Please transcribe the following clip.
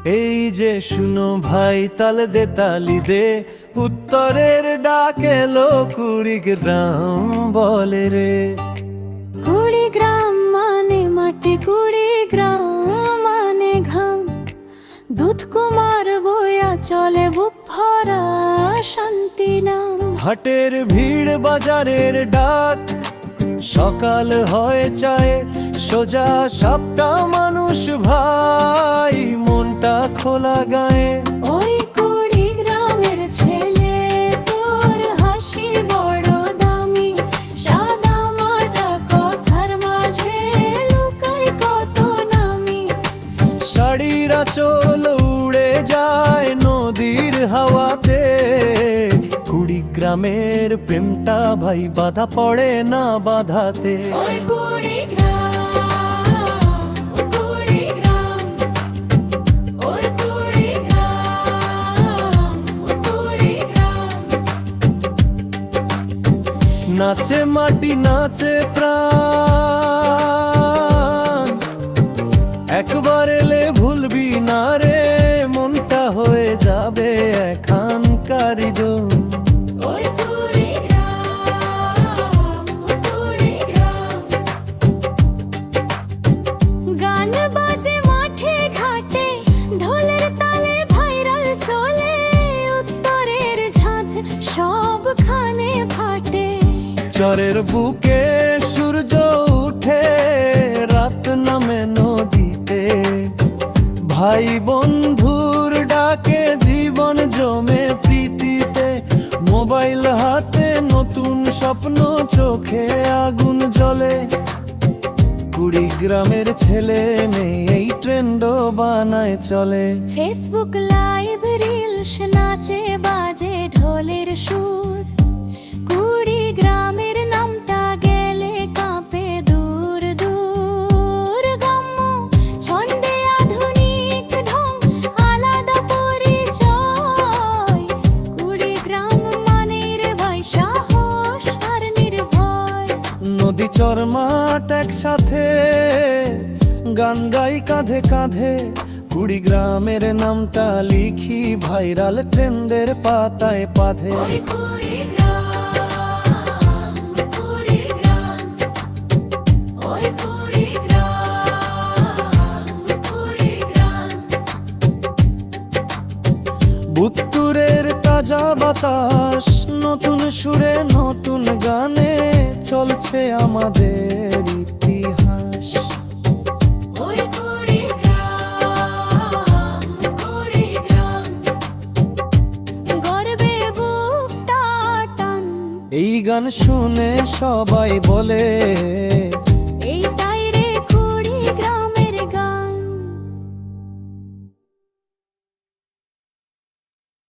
এই যে শুনো ভাই, তাল দে তালি দে, উত্তরের ডাক এলো কুড়িগ্রাম বলে রে। কুড়িগ্রাম মানে মাটি, কুড়িগ্রাম মানে ঘাম, দুধ কুমার বইয়া চলে বুক ভরা শান্তি নাম। হাটের ভিড়, বাজারের ডাক, সকাল হয় চায়, সোজা সাপটা মানুষ ভাই, মনটা খোলা গায়ে। ওই কুড়িগ্রামের ছেলে, তোর হাসি বড় দামি, সাদা মাটা কথার মাঝে লুকায় কত নামি। শাড়ির আঁচল উড়ে যায় নদীর হাওয়াতে, কুড়িগ্রামের প্রেমটা ভাই বাধা পড়ে না বাধাতে। ওই কুড়িগ্রাম, কুড়িগ্রাম, ওই কুড়িগ্রাম, কুড়িগ্রাম। নাচে মাটি, নাচে প্রাণ, একবার এলে ভুলবি না রে, মনটা হয়ে যাবে এখানকারই ডোম। ওই কুড়িগ্রাম, কুড়িগ্রাম। গান বাজে মাঠে ঘাটে, ঢোলের তালে ভাইরাল চলে, উত্তরের ঝাঁঝ সবখানে ফাটে। চরের বুকে সূর্য উঠে, রাত নামে নদীতে, ভাই বন্ধুর ডাকে জীবন জমে প্রীতিতে। মোবাইল হাতে, নতুন স্বপ্ন চোখে, আগুন জ্বলে, কুড়িগ্রামের ছেলে মেয়ে এই ট্রেন্ডও বানায় চলে। ফেসবুক লাইভ রিলস, নাচে বাজে ঢোলের সুর, কুড়িগ্রামের নামটা গেলে কাঁপে দূর দূর। গ্রাম্য ছন্দে আধুনিক ঢং, আলাদা পরিচয়, কুড়িগ্রাম মানে রে ভাই সাহস আর নির্ভয়। নদী চর মাঠ একসাথে, গান গাই কাঁধে কাঁধে, কুড়িগ্রামের নামটা লিখি ভাইরাল ট্রেন্ডের পাতায় পাধে। ওই কুড়িগ্রাম, কুড়িগ্রাম, ওই কুড়িগ্রাম, কুড়িগ্রাম। উত্তরের তাজা বাতাস, নতুন সুরে নতুন গানে, চলছে আমাদের ইতিহাস। ওই কুড়িগ্রাম, কুড়িগ্রাম, গর্বে বুকটা টান। এই গান শুনে সবাই বলে,